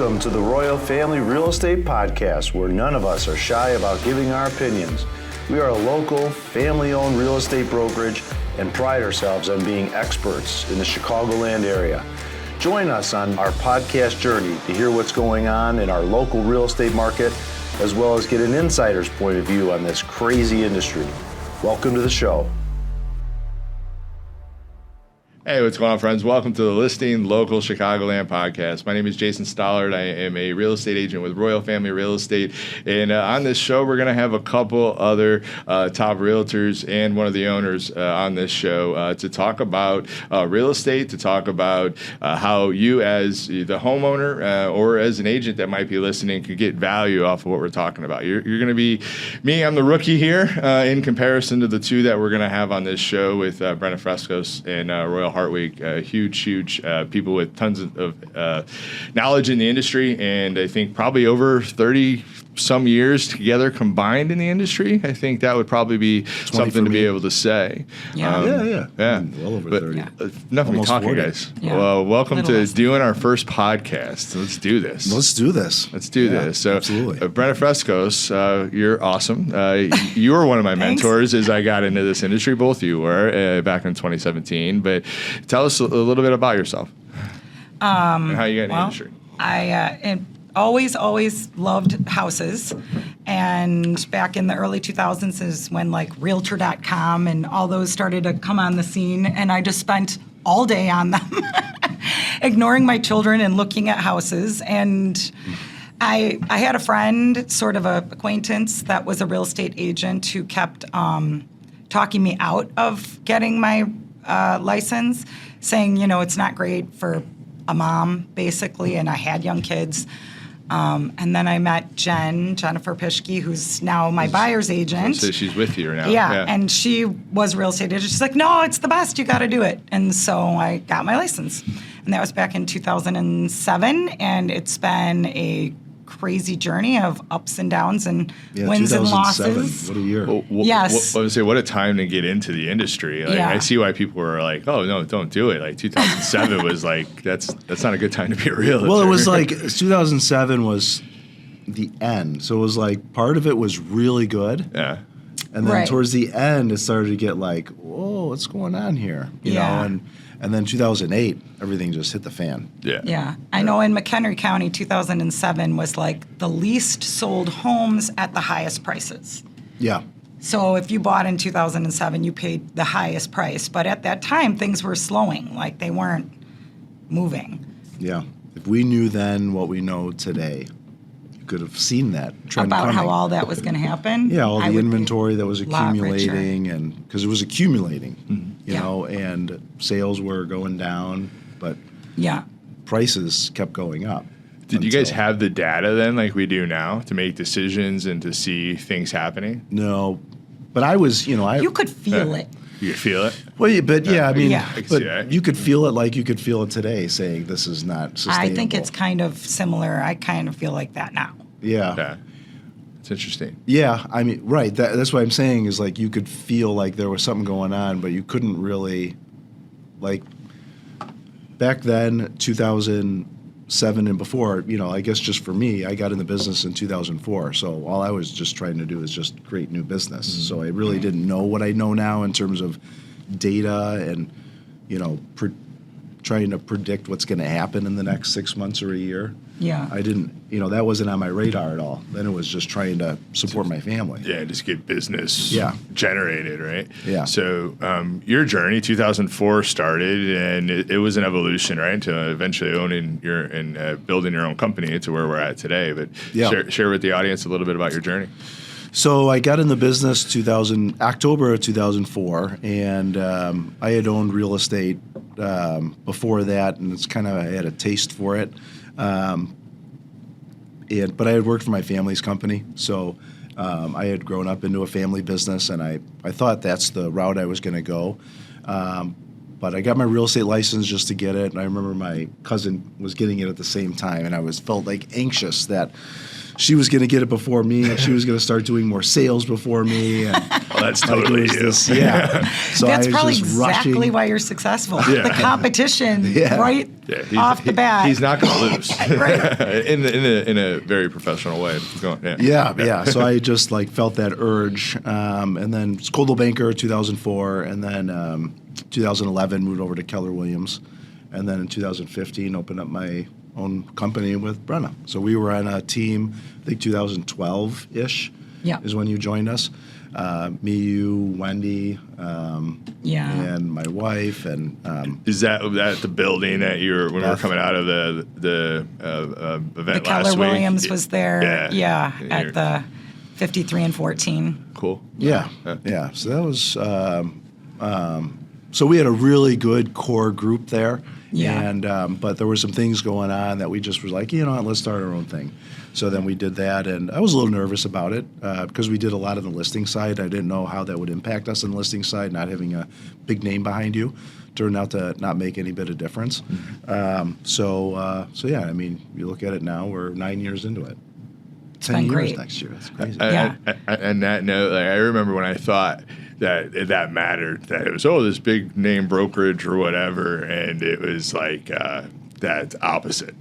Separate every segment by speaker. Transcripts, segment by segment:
Speaker 1: Welcome to the Royal Family Real Estate Podcast, where none of us are shy about giving our opinions. We are a local, family-owned real estate brokerage and pride ourselves on being experts in the Chicagoland area. Join us on our podcast journey to hear what's going on in our local real estate market, as well as get an insider's point of view on this crazy industry. Welcome to the show.
Speaker 2: Hey, what's going on, friends? Welcome to the Listing Local Chicagoland podcast. My name is Jason Stallard. I am a real estate agent with Royal Family Real Estate. And on this show, we're going to have a couple other top realtors and one of the owners on this show to talk about real estate, to talk about how you as the homeowner or as an agent that might be listening could get value off of what we're talking about. You're going to be me. I'm the rookie here in comparison to the two that we're going to have on this show with Brenna Freskos and Royal Hartwig, huge people with tons of knowledge in the industry, and I think probably over 30 some years together combined in the industry. I think that would probably be something to be able to say.
Speaker 1: Yeah.
Speaker 2: Well
Speaker 1: over 30.
Speaker 2: Enough of me
Speaker 1: Almost
Speaker 2: talking,
Speaker 1: 40.
Speaker 2: guys.
Speaker 3: Yeah.
Speaker 2: Well, welcome
Speaker 3: Little
Speaker 2: to
Speaker 3: less.
Speaker 2: doing our first podcast. Let's do this.
Speaker 1: Let's do this.
Speaker 2: So,
Speaker 1: absolutely.
Speaker 2: Brenna Freskos, you're awesome. You were one of my
Speaker 3: Thanks.
Speaker 2: mentors as I got into this industry. Both of you were back in 2017. But tell us a little bit about yourself and how you got in the industry.
Speaker 3: I always loved houses, and back in the early 2000s is when like Realtor.com and all those started to come on the scene, and I just spent all day on them, ignoring my children and looking at houses. And I had a friend, sort of a acquaintance, that was a real estate agent who kept talking me out of getting my license, saying, it's not great for a mom, basically, and I had young kids. And then I met Jennifer Pischke, who's now my buyer's agent.
Speaker 2: So she's with you now.
Speaker 3: Yeah, and she was a real estate agent. She's like, no, it's the best. You got to do it. And so I got my license. And that was back in 2007. And it's been a crazy journey of ups and downs and wins and
Speaker 1: 2007.
Speaker 3: losses.
Speaker 1: What a year.
Speaker 3: Yes.
Speaker 2: I would say, what a time to get into the industry. Like,
Speaker 3: Yeah.
Speaker 2: I see why people were like, oh, no, don't do it. Like 2007 was like, that's not a good time to be a realtor.
Speaker 1: Well, it was like 2007 was the end. So it was like part of it was really good.
Speaker 2: Yeah.
Speaker 1: And then
Speaker 3: Right.
Speaker 1: towards the end, it started to get like, whoa, what's going on here? You
Speaker 3: Yeah.
Speaker 1: know, and then 2008, everything just hit the fan.
Speaker 2: Yeah.
Speaker 3: Yeah. I know in McHenry County, 2007 was like the least sold homes at the highest prices.
Speaker 1: Yeah.
Speaker 3: So if you bought in 2007, you paid the highest price. But at that time, things were slowing, like they weren't moving.
Speaker 1: Yeah. If we knew then what we know today, you could have seen that trend
Speaker 3: About
Speaker 1: coming.
Speaker 3: how all that was going to happen.
Speaker 1: Yeah, all
Speaker 3: I
Speaker 1: the
Speaker 3: would be
Speaker 1: inventory that was
Speaker 3: a lot richer.
Speaker 1: accumulating, and because it was accumulating, you
Speaker 3: Yeah.
Speaker 1: know, and sales were going down, but
Speaker 3: Yeah.
Speaker 1: prices kept going up.
Speaker 2: Did you guys
Speaker 1: until-
Speaker 2: have the data then, like we do now, to make decisions and to see things happening?
Speaker 1: No, but I was,
Speaker 3: You could feel it.
Speaker 2: You could feel it?
Speaker 1: Well, yeah, but yeah, I mean,
Speaker 3: Yeah.
Speaker 2: I can see
Speaker 1: but
Speaker 2: that.
Speaker 1: you could feel it like you could feel it today, saying this is not sustainable.
Speaker 3: I think it's kind of similar. I kind of feel like that now.
Speaker 1: yeah.
Speaker 2: Yeah. It's interesting.
Speaker 1: Yeah, I mean, right. That's what I'm saying is like you could feel like there was something going on, but you couldn't really, like, back then, 2007 and before, I guess just for me, I got in the business in 2004. So all I was just trying to do is just create new business.
Speaker 2: Mm-hmm.
Speaker 1: So I really didn't know what I know now in terms of data and, trying to predict what's going to happen in the next 6 months or a year.
Speaker 3: Yeah.
Speaker 1: I didn't, that wasn't on my radar at all. Then it was just trying to support my family.
Speaker 2: Yeah, just get business
Speaker 1: Yeah.
Speaker 2: generated, right?
Speaker 1: Yeah.
Speaker 2: So your journey, 2004 started, and it was an evolution, right, to eventually owning and building your own company to where we're at today. But
Speaker 1: Yeah.
Speaker 2: share with the audience a little bit about your journey.
Speaker 1: So I got in the business October of 2004, and I had owned real estate before that, and I had a taste for it. But I had worked for my family's company, so I had grown up into a family business, and I thought that's the route I was going to go. But I got my real estate license just to get it, and I remember my cousin was getting it at the same time, and I felt like anxious that she was going to get it before me, and she was going to start doing more sales before me. And
Speaker 2: that's totally you.
Speaker 1: Yeah. So
Speaker 3: that's
Speaker 1: I was
Speaker 3: probably
Speaker 1: just
Speaker 3: exactly
Speaker 1: rushing.
Speaker 3: why you're successful.
Speaker 2: Yeah.
Speaker 3: The competition, right off the bat.
Speaker 2: He's not going to lose.
Speaker 3: Right.
Speaker 2: in a very professional way.
Speaker 1: Yeah. So I just felt that urge, and then Coldwell Banker 2004, and then 2011 moved over to Keller Williams, and then in 2015 opened up my own company with Brenna. So we were on a team, I think 2012-ish is when you joined us. Me, you, Wendy, and my wife, and
Speaker 2: is that the building that you were when we were coming out of the event
Speaker 3: the
Speaker 2: last
Speaker 3: Keller
Speaker 2: week?
Speaker 3: Williams was there, at the 53 and 14.
Speaker 2: Cool.
Speaker 1: Yeah. So that was so we had a really good core group there.
Speaker 3: Yeah.
Speaker 1: And but there were some things going on that we just were like, let's start our own thing. So then we did that, and I was a little nervous about it because we did a lot of the listing side. I didn't know how that would impact us on the listing side, not having a big name behind you. Turned out to not make any bit of difference. So yeah, I mean, you look at it now, we're 9 years into it. 10 years
Speaker 3: great.
Speaker 1: next year. That's crazy.
Speaker 2: And that note, I remember when I thought that mattered, that it was, this big name brokerage or whatever, and it was like that opposite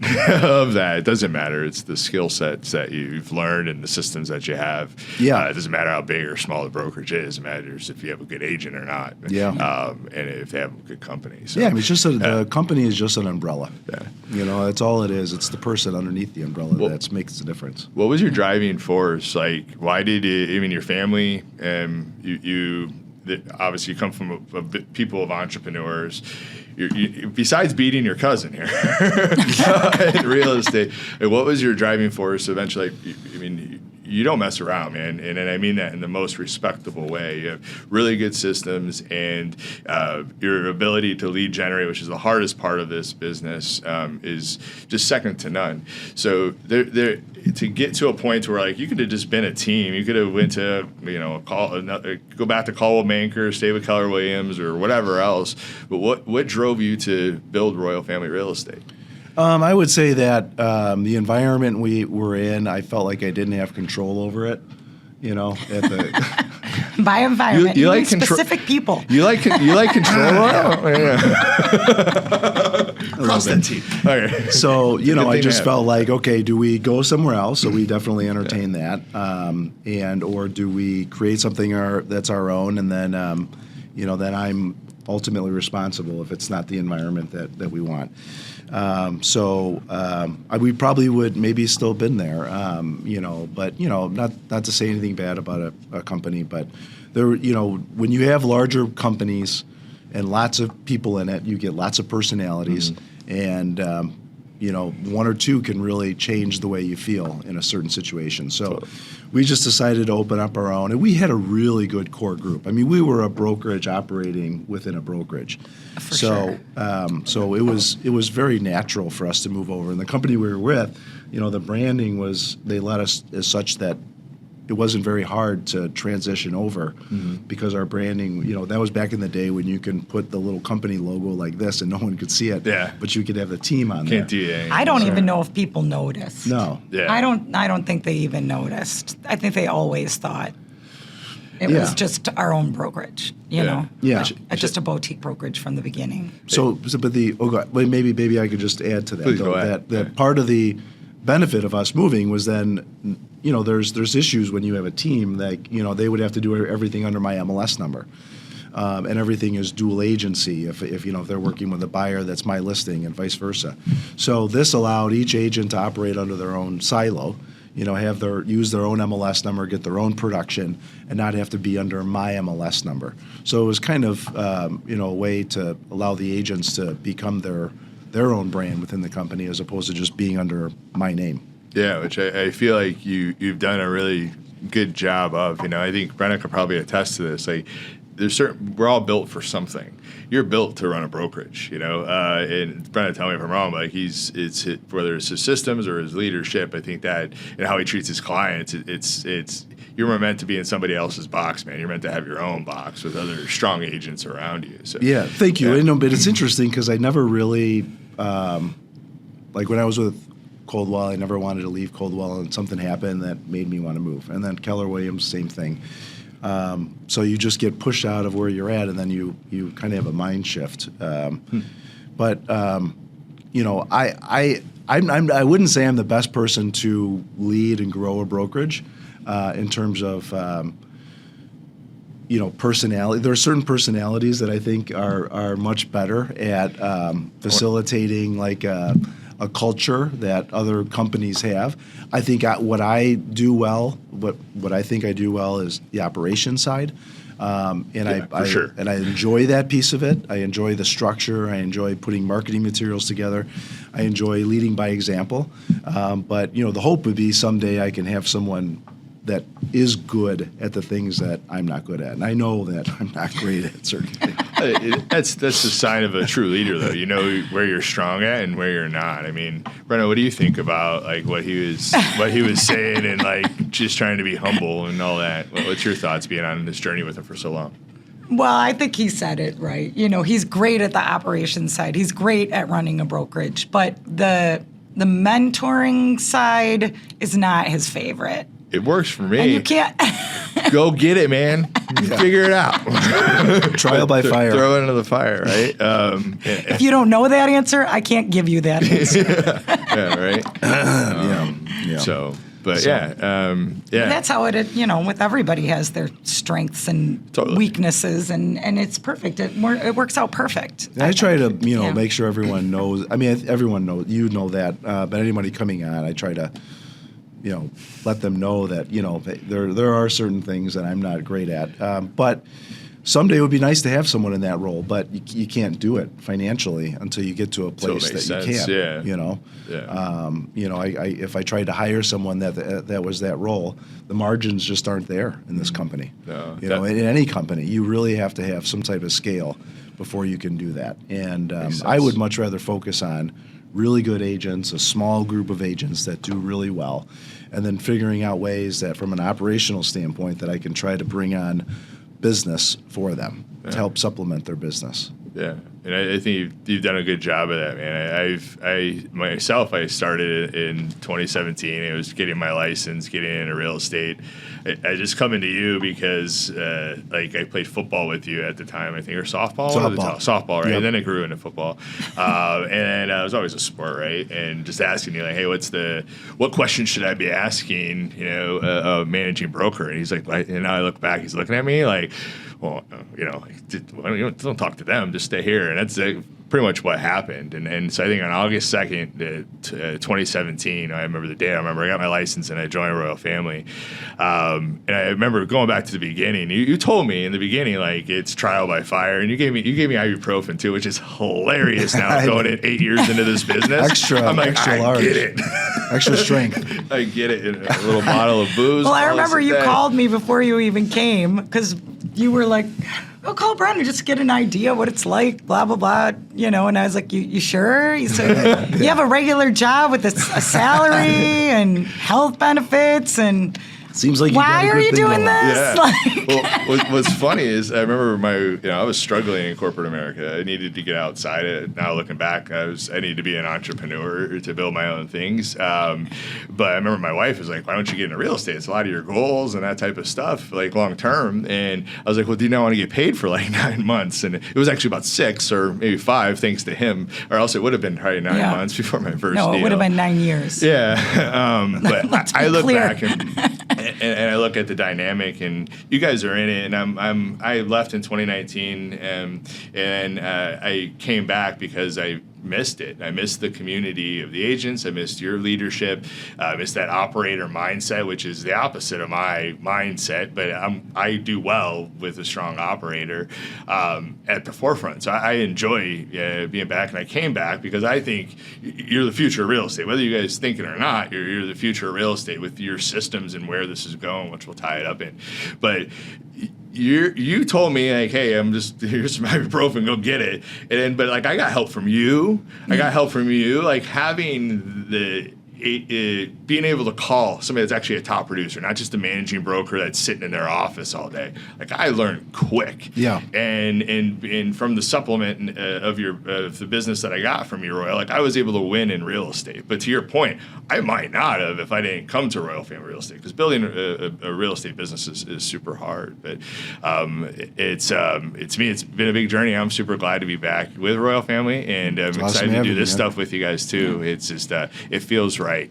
Speaker 2: of that. It doesn't matter. It's the skill sets that you've learned and the systems that you have.
Speaker 1: Yeah.
Speaker 2: It doesn't matter how big or small the brokerage is. It matters if you have a good agent or not.
Speaker 1: Yeah.
Speaker 2: And if they have a good company. So,
Speaker 1: Yeah, I mean, it's just the company is just an umbrella.
Speaker 2: Yeah.
Speaker 1: That's all it is. It's the person underneath the umbrella that makes the difference.
Speaker 2: What was your driving force? Like, why did your family and you obviously you come from a people of entrepreneurs. You, besides beating your cousin here in real estate, what was your driving force eventually? I mean, you don't mess around, man, and I mean that in the most respectable way. You have really good systems, and your ability to lead generate, which is the hardest part of this business, is just second to none. So there to get to a point where you could have just been a team. You could have went to go back to Coldwell Banker, stay with Keller Williams, or whatever else. But what drove you to build Royal Family Real Estate?
Speaker 1: I would say that the environment we were in, I felt like I didn't have control over it. At the
Speaker 3: By environment,
Speaker 2: you
Speaker 3: like
Speaker 2: like
Speaker 3: specific people.
Speaker 2: You like control? Cross that T. Okay.
Speaker 1: So I just felt like, okay, do we go somewhere else? So we definitely entertain that, or do we create something that's our own, and then then I'm ultimately responsible if it's not the environment that we want. We probably would maybe still been there, but not to say anything bad about a company, but there, when you have larger companies and lots of people in it, you get lots of personalities, and one or two can really change the way you feel in a certain situation. So we just decided to open up our own, and we had a really good core group. I mean, we were a brokerage operating within a brokerage.
Speaker 3: For sure.
Speaker 1: So it was very natural for us to move over. And the company we were with, the branding they let us as such that it wasn't very hard to transition over because our branding, that was back in the day when you can put the little company logo like this and no one could see it.
Speaker 2: Yeah.
Speaker 1: But you could have the team on there.
Speaker 2: Can't do anything.
Speaker 3: I don't even know if people noticed.
Speaker 1: No.
Speaker 2: Yeah.
Speaker 3: I don't think they even noticed. I think they always thought it was just our own brokerage, you know?
Speaker 1: Yeah.
Speaker 3: Just a boutique brokerage from the beginning.
Speaker 1: Maybe I could just add to that.
Speaker 2: Please go ahead.
Speaker 1: That part of the benefit of us moving was then, there's issues when you have a team that, they would have to do everything under my MLS number. And everything is dual agency if they're working with a buyer that's my listing and vice versa. So this allowed each agent to operate under their own silo, use their own MLS number, get their own production, and not have to be under my MLS number. So it was kind of a way to allow the agents to become their own brand within the company as opposed to just being under my name.
Speaker 2: Yeah, which I feel like you've done a really good job of. I think Brenna could probably attest to this. We're all built for something. You're built to run a brokerage, and Brenna, tell me if I'm wrong, but whether it's his systems or his leadership, I think that and how he treats his clients, you're meant to be in somebody else's box, man. You're meant to have your own box with other strong agents around you. So,
Speaker 1: yeah, thank you.
Speaker 2: Yeah.
Speaker 1: I know, but it's interesting because I never really, like when I was with Coldwell, I never wanted to leave Coldwell, and something happened that made me want to move. And then Keller Williams, same thing. So you just get pushed out of where you're at, and then you kind of have a mind shift. But you know, I wouldn't say I'm the best person to lead and grow a brokerage in terms of you know, personality. There are certain personalities that I think are much better at facilitating like a culture that other companies have. I think what I do well, what I think I do well is the operations side.
Speaker 2: Sure.
Speaker 1: And I enjoy that piece of it. I enjoy the structure. I enjoy putting marketing materials together. I enjoy leading by example. But you know, the hope would be someday I can have someone that is good at the things that I'm not good at, and I know that I'm not great at certain things.
Speaker 2: That's the sign of a true leader, though. You know where you're strong at and where you're not. I mean, Brenna, what do you think about like what he was saying and like just trying to be humble and all that? What's your thoughts being on this journey with him for so long?
Speaker 3: Well, I think he said it right. You know, he's great at the operations side. He's great at running a brokerage, but the mentoring side is not his favorite.
Speaker 2: It works for me.
Speaker 3: And you can't.
Speaker 2: Go get it, man. Figure it out.
Speaker 1: Trial by fire.
Speaker 2: Throw it into the fire, right?
Speaker 3: If you don't know that answer, I can't give you that answer.
Speaker 2: Yeah, right.
Speaker 1: Yeah.
Speaker 2: So, but yeah.
Speaker 3: And that's how it, you know, with everybody has their strengths and weaknesses, and it's perfect. It works out perfect.
Speaker 1: And I try to, you know,
Speaker 3: Yeah.
Speaker 1: make sure everyone knows. I mean, everyone knows. You know that. But anybody coming on, I try to, you know, let them know that, you know, there are certain things that I'm not great at. But someday it would be nice to have someone in that role, but you can't do it financially until you get to a place that you can.
Speaker 2: Yeah.
Speaker 1: You know,
Speaker 2: Yeah.
Speaker 1: you know, if I tried to hire someone that was that role, the margins just aren't there in this company.
Speaker 2: No,
Speaker 1: you know, in any company, you really have to have some type of scale before you can do that. And I would much rather focus on really good agents, a small group of agents that do really well, and then figuring out ways that from an operational standpoint that I can try to bring on business for them to help supplement their business.
Speaker 2: Yeah, and I think you've done a good job of that, man. I started in 2017. It was getting my license, getting into real estate. I just come into you because like I played football with you at the time, I think, or softball. Softball, right? Yep. And then it grew into football, and it was always a sport, right? And just asking you like, hey, what question should I be asking? You know, a managing broker, and he's like, and now I look back, he's looking at me like, well, you know, don't talk to them, just stay here. And that's pretty much what happened. And so I think on August 2nd, 2017, I remember the day. I got my license and I joined Royal Family. And I remember going back to the beginning. You told me in the beginning, like, it's trial by fire. And you gave me ibuprofen too, which is hilarious now going in 8 years into this business. I'm like,
Speaker 1: extra large.
Speaker 2: I get it.
Speaker 1: Extra strength.
Speaker 2: I get it. In a little bottle of booze.
Speaker 3: Well, I remember you called me before you even came because you were like, "Oh, call Brenna just to get an idea what it's like." Blah blah blah, you know. And I was like, "You sure?" You said, "You have a regular job with a salary and health benefits and."
Speaker 1: Seems like
Speaker 3: why are you doing this?
Speaker 2: Yeah.
Speaker 3: Like,
Speaker 2: well, what's funny is I remember I was struggling in corporate America. I needed to get outside it. Now looking back, I needed to be an entrepreneur to build my own things. But I remember my wife was like, "Why don't you get into real estate? It's a lot of your goals and that type of stuff, like long term." And I was like, "Well, do you not want to get paid for like 9 months?" And it was actually about 6 or maybe 5, thanks to him, or else it would have been probably 9 months before my first deal.
Speaker 3: No, it would have been 9 years.
Speaker 2: Yeah, but I look
Speaker 3: clear.
Speaker 2: back and I look at the dynamic, and you guys are in it. And I left in 2019, and I came back because I missed it. I missed the community of the agents. I missed your leadership. I missed that operator mindset, which is the opposite of my mindset. But I do well with a strong operator at the forefront. So I enjoy being back, and I came back because I think you're the future of real estate. Whether you guys think it or not, you're the future of real estate with your systems and where this is going, which we'll tie it up in. But you told me like, hey, here's some ibuprofen, go get it. But like I got help from you. I got help from you. Like having being able to call somebody that's actually a top producer, not just a managing broker that's sitting in their office all day. Like, I learned quick.
Speaker 1: Yeah.
Speaker 2: And from the supplement of the business that I got from you, Royal, like, I was able to win in real estate. But to your point, I might not have if I didn't come to Royal Family Real Estate, because building a real estate business is super hard. But it's me. It's been a big journey. I'm super glad to be back with Royal Family, and I'm excited to do this stuff with you guys too. It's just it feels right,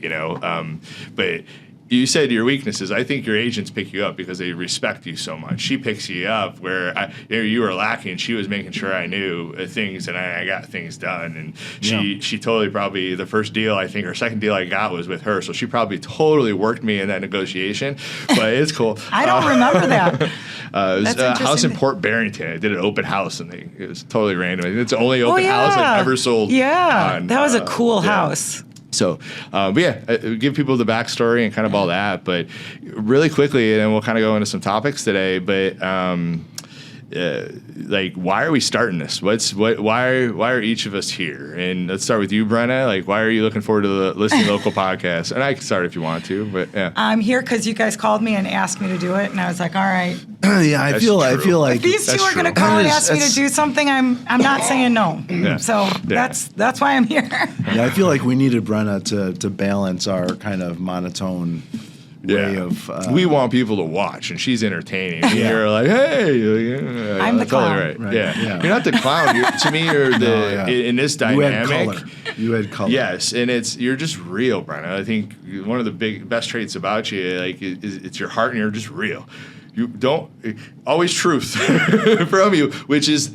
Speaker 2: but you said your weaknesses. I think your agents pick you up because they respect you so much. She picks you up where you were lacking. She was making sure I knew things, and I got things done. And she totally, probably the first deal, I think, or second deal I got was with her. So she probably totally worked me in that negotiation. But it's cool.
Speaker 3: I don't remember that.
Speaker 2: It was a house in Port Barrington. I did an open house, and it was totally random. I think it's the only open house I've ever sold.
Speaker 3: Yeah, that was a cool house.
Speaker 2: So, give people the backstory and kind of all that. But really quickly, and then we'll kind of go into some topics today. But why are we starting this? Why are each of us here? And let's start with you, Brenna. Like, why are you looking forward to the Listing Local podcast? And I can start if you want to, but yeah.
Speaker 3: I'm here because you guys called me and asked me to do it, and I was like, all right.
Speaker 1: Yeah, I feel like
Speaker 3: If these two are going to call and ask me to do something, I'm not saying no.
Speaker 2: Yeah.
Speaker 3: So that's why I'm here.
Speaker 1: Yeah, I feel like we needed Brenna to balance our kind of monotone way of.
Speaker 2: We want people to watch, and she's entertaining. And you're like, hey,
Speaker 3: I'm the clown.
Speaker 2: Right.
Speaker 1: Right.
Speaker 2: Yeah.
Speaker 1: Yeah.
Speaker 2: You're not the clown. To me, you're in this dynamic.
Speaker 1: You had color.
Speaker 2: Yes, and you're just real, Brenna. I think one of the best traits about you, like, is it's your heart, and you're just real. You don't always truth from you, which is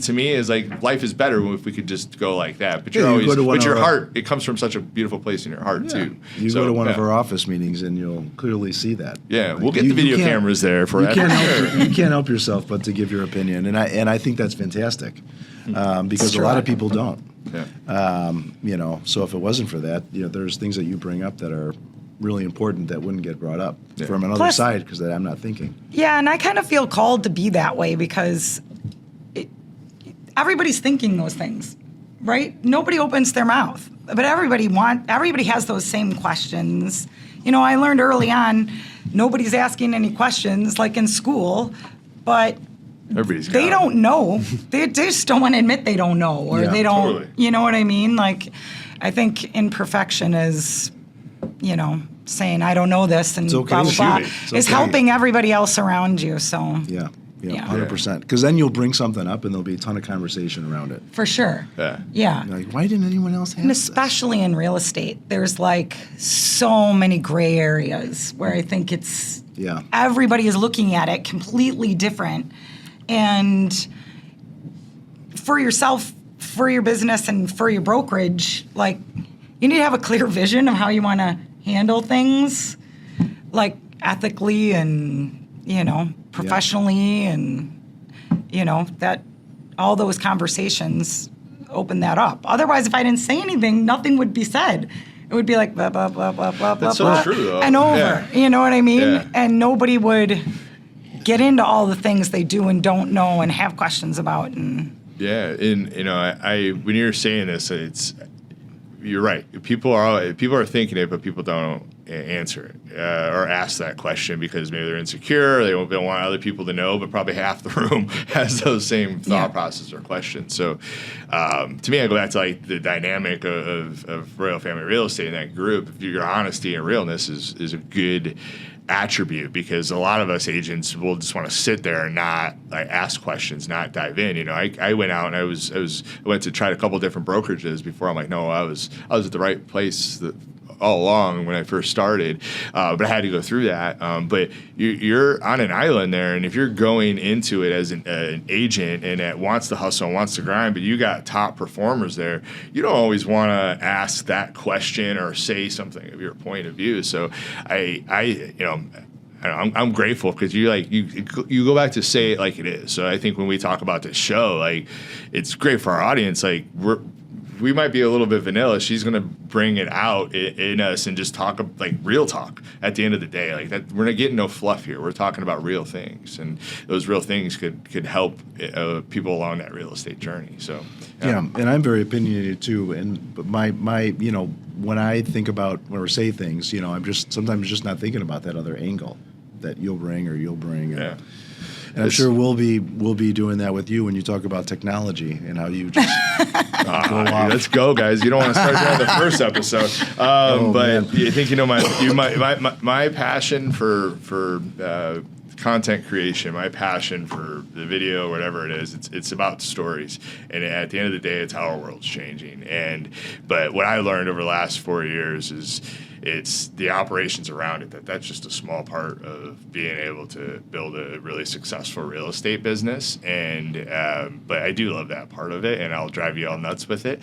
Speaker 2: to me is like, life is better if we could just go like that. But you're always, but your heart, it comes from such a beautiful place in your heart too.
Speaker 1: You go to one of our office meetings and you'll clearly see that.
Speaker 2: Yeah,
Speaker 1: like,
Speaker 2: we'll get the video cameras there for that.
Speaker 1: You can't help yourself but to give your opinion, and I think that's fantastic because a lot of people don't.
Speaker 2: Yeah.
Speaker 1: So if it wasn't for that, there's things that you bring up that are really important that wouldn't get brought up from another side because I'm not thinking.
Speaker 3: Yeah, and I kind of feel called to be that way because everybody's thinking those things, right? Nobody opens their mouth, but everybody has those same questions. I learned early on, nobody's asking any questions like in school, but they don't know. They just don't want to admit they don't know, or they don't. Totally. You know what I mean? Like, I think imperfection is, saying I don't know this and blah blah blah is helping everybody else around you. So
Speaker 1: yeah, 100%. Because then you'll bring something up and there'll be a ton of conversation around it.
Speaker 3: For sure.
Speaker 2: Yeah.
Speaker 3: You're
Speaker 1: like, why didn't anyone else have
Speaker 3: And especially in real estate, there's like so many gray areas where I think it's everybody is looking at it completely different. And for yourself, for your business, and for your brokerage, like, you need to have a clear vision of how you want to handle things, like ethically and, professionally, and, that all those conversations open that up. Otherwise, if I didn't say anything, nothing would be said. It would be like blah, blah, blah, blah, blah,
Speaker 2: That's
Speaker 3: blah,
Speaker 2: so true, though.
Speaker 3: and over.
Speaker 2: Yeah.
Speaker 3: You know what I mean?
Speaker 2: Yeah.
Speaker 3: And nobody would get into all the things they do and don't know and have questions about. And
Speaker 2: and when you're saying this, you're right. People are thinking it, but people don't answer it or ask that question because maybe they're insecure. Or they don't want other people to know, but probably half the room has those same thought process or questions. So, to me, I go back to like the dynamic of Royal Family Real Estate in that group. Your honesty and realness is a good attribute, because a lot of us agents will just want to sit there and not like ask questions, not dive in. I went out and I went to try a couple different brokerages before. I'm like, no, I was at the right place all along when I first started, but I had to go through that. But you're on an island there, and if you're going into it as an agent and that wants to hustle and wants to grind, but you got top performers there, you don't always want to ask that question or say something of your point of view. So I'm grateful because you go back to say it like it is. So I think when we talk about this show, like, it's great for our audience. Like, we might be a little bit vanilla. She's going to bring it out in us and just talk like real talk at the end of the day. Like that, we're not getting no fluff here. We're talking about real things, and those real things could help people along that real estate journey. So
Speaker 1: yeah, and I'm very opinionated too. But my when I think about or say things, I'm sometimes just not thinking about that other angle that you'll bring.
Speaker 2: Yeah.
Speaker 1: And I'm sure we'll be doing that with you when you talk about technology and how you just go off.
Speaker 2: Let's go, guys. You don't want to start that in the first episode. But man. I think my passion for content creation, my passion for the video, whatever it is, it's about stories. And at the end of the day, it's how our world's changing. But what I learned over the last 4 years is it's the operations around it. That's just a small part of being able to build a really successful real estate business. But I do love that part of it, and I'll drive you all nuts with it.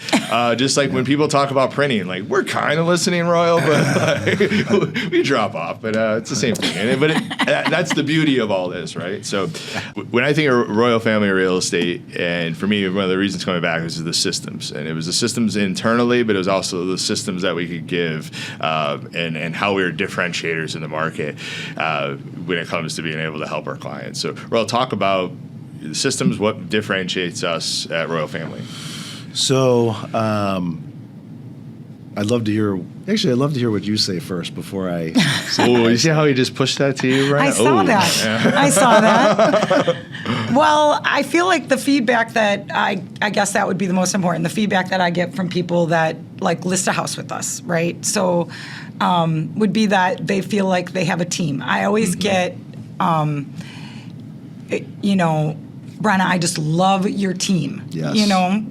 Speaker 2: Just like when people talk about printing, like we're kind of listening, Royal, but we drop off. But it's the same thing. But that's the beauty of all this, right? So when I think of Royal Family Real Estate, and for me, one of the reasons coming back was the systems, and it was the systems internally, but it was also the systems that we could give. And how we're differentiators in the market when it comes to being able to help our clients. So, Royal, talk about the systems, what differentiates us at Royal Family.
Speaker 1: So, I'd love to hear what you say first before I say
Speaker 2: you see how he just pushed that to you, right?
Speaker 3: I saw that. Yeah. I saw that. Well, I feel like the feedback that I guess that would be the most important, the feedback that I get from people that like list a house with us, right? So would be that they feel like they have a team. I always get, Brenna, I just love your team.
Speaker 1: Yes.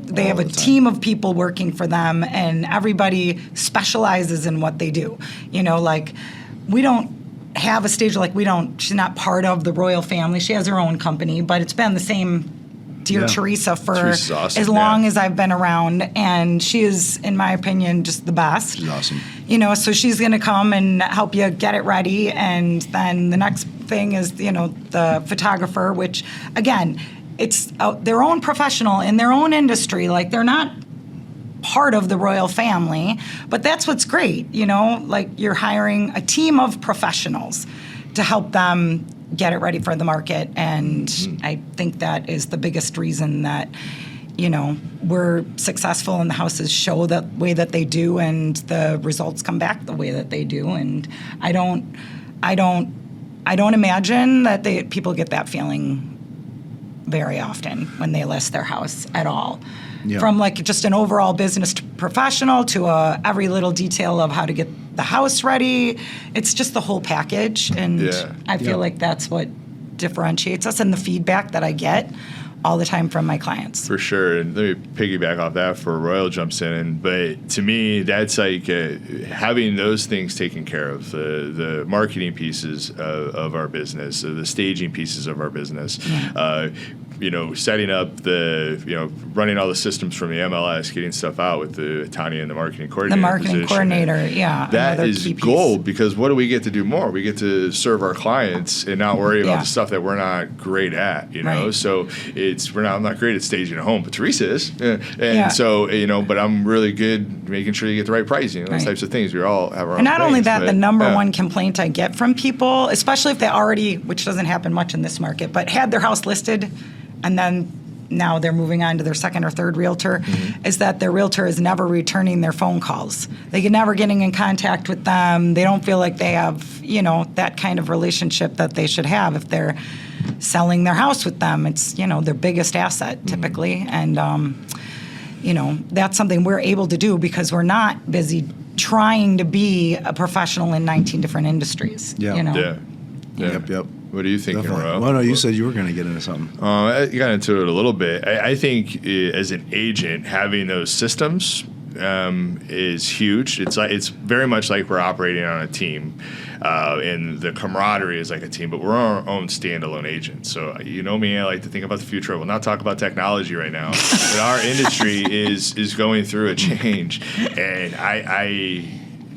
Speaker 3: They have a team of people working for them, and everybody specializes in what they do. We don't have a stage she's not part of the Royal Family. She has her own company, but it's been the same dear Teresa for
Speaker 2: awesome,
Speaker 3: as long as I've been around, and she is, in my opinion, just the best.
Speaker 1: She's awesome.
Speaker 3: So she's going to come and help you get it ready, and then the next thing is, the photographer, which, again, it's their own professional in their own industry. Like, they're not part of the Royal Family, but that's what's great, you're hiring a team of professionals to help them get it ready for the market. And I think that is the biggest reason that, we're successful and the houses show the way that they do and the results come back the way that they do. And I don't imagine that people get that feeling very often when they list their house at all. Yeah. From just an overall business professional to every little detail of how to get the house ready. It's just the whole package, and I feel like that's what differentiates us, and the feedback that I get all the time from my clients.
Speaker 2: For sure. And let me piggyback off that before Royal jumps in. But to me, that's like having those things taken care of, the marketing pieces of our business, the staging pieces of our business, setting up running all the systems from the MLS, getting stuff out with Tanya and the marketing coordinator.
Speaker 3: The marketing coordinator,
Speaker 2: That is gold, because what do we get to do more? We get to serve our clients and not worry about the stuff that we're not great at, Right. So I'm not great at staging a home, but Teresa is. So, but I'm really good making sure you get the right pricing, those types of things. We all have our own
Speaker 3: And not
Speaker 2: things,
Speaker 3: only that, the number one complaint I get from people, especially if they already, which doesn't happen much in this market, but had their house listed and then now they're moving on to their second or third realtor, is that their realtor is never returning their phone calls. They get never getting in contact with them. They don't feel like they have, that kind of relationship that they should have if they're selling their house with them. It's, their biggest asset typically. And, that's something we're able to do because we're not busy trying to be a professional in 19 different industries.
Speaker 1: Yep.
Speaker 2: What are you thinking, Rob?
Speaker 1: Well, no, you said you were going to get into something.
Speaker 2: I got into it a little bit. I think as an agent, having those systems is huge. It's very much like we're operating on a team, and the camaraderie is like a team, but we're our own standalone agents. So me, I like to think about the future. I will not talk about technology right now, but our industry is going through a change, and I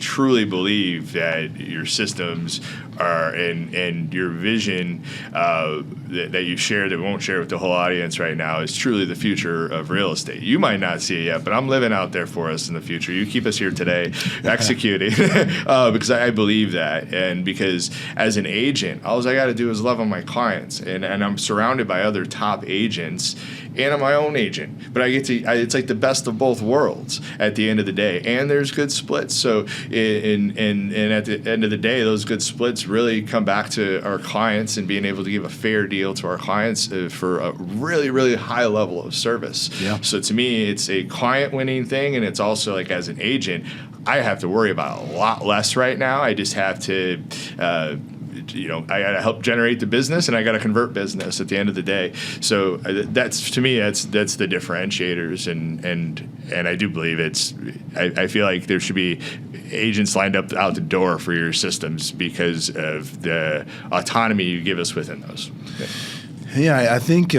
Speaker 2: truly believe that your systems are and your vision that you share that we won't share with the whole audience right now is truly the future of real estate. You might not see it yet, but I'm living out there for us in the future. You keep us here today executing because I believe that. And because as an agent, all I got to do is love on my clients. And I'm surrounded by other top agents, and I'm my own agent. But it's like the best of both worlds at the end of the day. And there's good splits. So and at the end of the day, those good splits really come back to our clients and being able to give a fair deal to our clients for a really, really high level of service. Yeah. So to me, it's a client winning thing, and it's also like as an agent, I have to worry about a lot less right now. I just have to I got to help generate the business, and I got to convert business at the end of the day. So that's to me, that's the differentiators, and I do believe I feel like there should be agents lined up out the door for your systems because of the autonomy you give us within those.
Speaker 1: Yeah, I think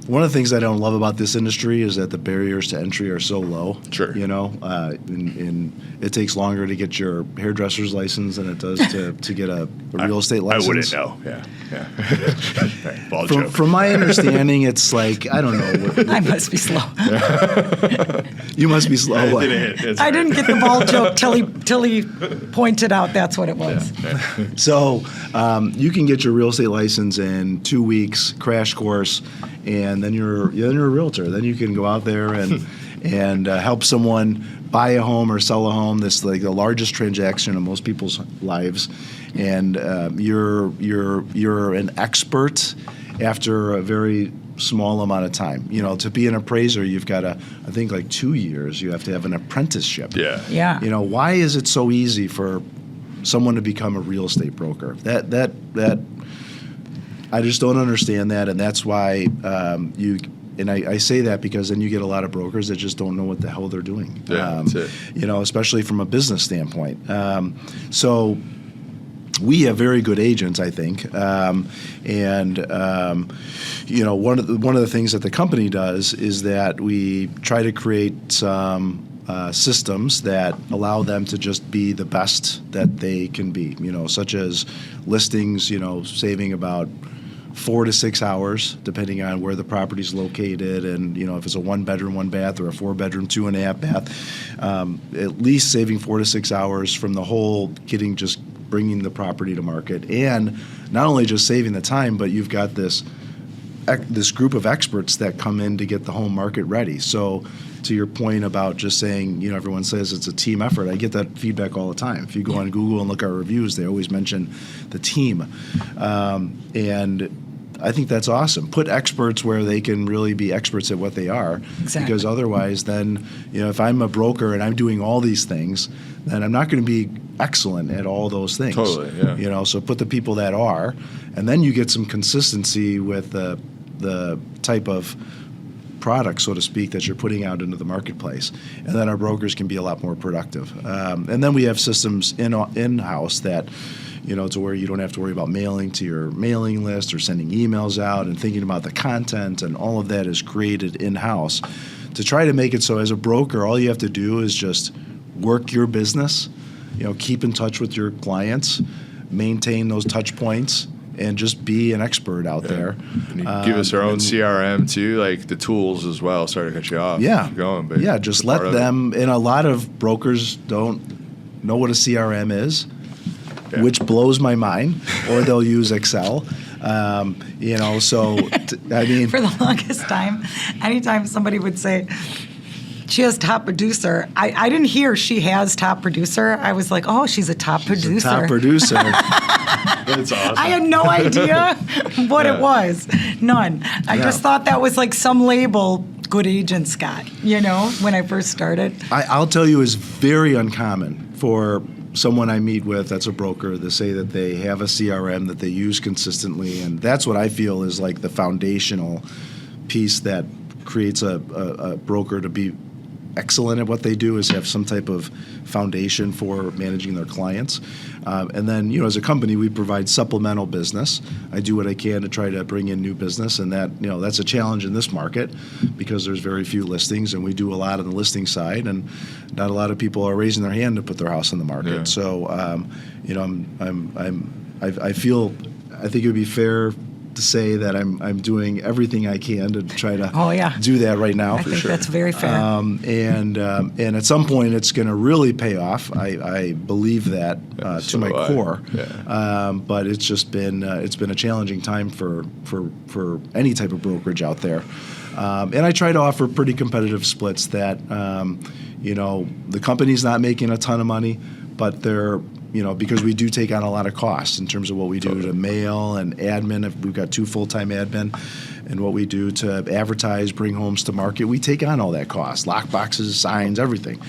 Speaker 1: one of the things I don't love about this industry is that the barriers to entry are so low.
Speaker 2: Sure.
Speaker 1: And it takes longer to get your hairdresser's license than it does to get a real estate license.
Speaker 2: I wouldn't know. Yeah. Ball joke.
Speaker 1: From my understanding, it's like, I don't know.
Speaker 3: I must be slow.
Speaker 1: You must be slow.
Speaker 3: I didn't get the ball joke till he pointed out that's what it was.
Speaker 2: Yeah.
Speaker 1: So you can get your real estate license in 2 weeks, crash course, and then you're a realtor. Then you can go out there and help someone buy a home or sell a home. This is like the largest transaction in most people's lives, and you're an expert after a very small amount of time. To be an appraiser, you've got I think like 2 years. You have to have an apprenticeship.
Speaker 3: Yeah.
Speaker 1: Why is it so easy for someone to become a real estate broker? That I just don't understand that, and that's why I say that because then you get a lot of brokers that just don't know what the hell they're doing.
Speaker 2: Yeah, that's it.
Speaker 1: Especially from a business standpoint. So we have very good agents, I think, and one of the things that the company does is that we try to create some systems that allow them to just be the best that they can be. Such as listings. Saving about 4 to 6 hours, depending on where the property's located, and if it's a 1-bedroom, 1-bath, or a 4-bedroom, 2.5 bath, at least saving 4 to 6 hours from the whole bringing the property to market, and not only just saving the time, but you've got this group of experts that come in to get the home market ready. So, to your point about just saying, everyone says it's a team effort. I get that feedback all the time. If you go on Google and look at our reviews, they always mention the team, and I think that's awesome. Put experts where they can really be experts at what they are.
Speaker 3: Exactly.
Speaker 1: Because otherwise, then, if I'm a broker and I'm doing all these things, then I'm not going to be excellent at all those things.
Speaker 2: Totally, yeah.
Speaker 1: So put the people that are, and then you get some consistency with the type of product, so to speak, that you're putting out into the marketplace. And then our brokers can be a lot more productive. And then we have systems in-house that, to where you don't have to worry about mailing to your mailing list or sending emails out and thinking about the content, and all of that is created in-house to try to make it so as a broker, all you have to do is just work your business, keep in touch with your clients, maintain those touch points, and just be an expert out there.
Speaker 2: And you give us our own CRM too, like the tools as well. Sorry to cut you off.
Speaker 1: Yeah.
Speaker 2: Keep going, but
Speaker 1: just let them. And a lot of brokers don't know what a CRM is, which blows my mind. Or they'll use Excel. So I mean,
Speaker 3: for the longest time, anytime somebody would say, she has top producer. I didn't hear she has top producer. I was like, oh, she's a top producer.
Speaker 1: Top producer.
Speaker 2: That's awesome.
Speaker 3: I had no idea what it was. None. I just thought that was like some label good agents got, when I first started.
Speaker 1: I'll tell you, it's very uncommon for someone I meet with that's a broker to say that they have a CRM that they use consistently, and that's what I feel is like the foundational piece that creates a broker to be excellent at what they do, is have some type of foundation for managing their clients. And then, as a company, we provide supplemental business. I do what I can to try to bring in new business, and that's a challenge in this market because there's very few listings, and we do a lot on the listing side, and not a lot of people are raising their hand to put their house on the market.
Speaker 2: Yeah.
Speaker 1: So, I think it would be fair to say that I'm doing everything I can to try to do that right now.
Speaker 3: I think that's very fair.
Speaker 1: And at some point, it's going to really pay off. I believe that to my core. Yeah. But it's just been a challenging time for any type of brokerage out there. And I try to offer pretty competitive splits that the company's not making a ton of money, but they're because we do take on a lot of costs in terms of what we do to mail and admin. If we've got 2 full-time admin, and what we do to advertise, bring homes to market, we take on all that cost, lock boxes, signs, everything.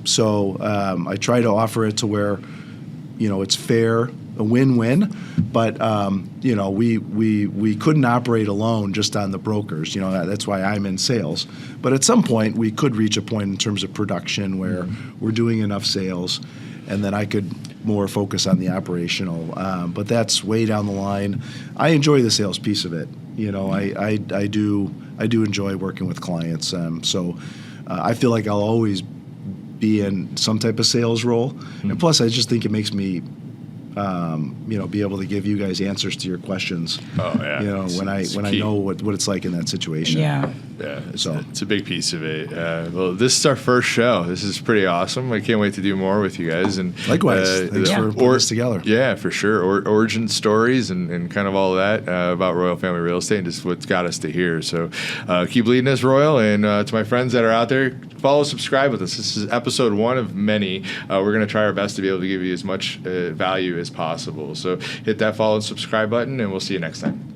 Speaker 1: So I try to offer it to where, it's fair, a win-win, but we couldn't operate alone just on the brokers. That's why I'm in sales. But at some point, we could reach a point in terms of production where we're doing enough sales, and then I could more focus on the operational. But that's way down the line. I enjoy the sales piece of it. I do enjoy working with clients. So I feel like I'll always be in some type of sales role. Mm-hmm. And plus, I just think it makes me be able to give you guys answers to your questions.
Speaker 2: Oh yeah.
Speaker 1: When I know what it's like in that situation.
Speaker 3: Yeah.
Speaker 2: Yeah. It's a big piece of it. Well, this is our first show. This is pretty awesome. I can't wait to do more with you guys. And
Speaker 1: likewise, thanks for putting this together.
Speaker 2: Yeah, for sure. Origin stories and kind of all that about Royal Family Real Estate and just what's got us to here. So keep leading us, Royal. And to my friends that are out there, follow, subscribe with us. This is episode 1 of many. We're going to try our best to be able to give you as much value as possible. So hit that follow and subscribe button, and we'll see you next time.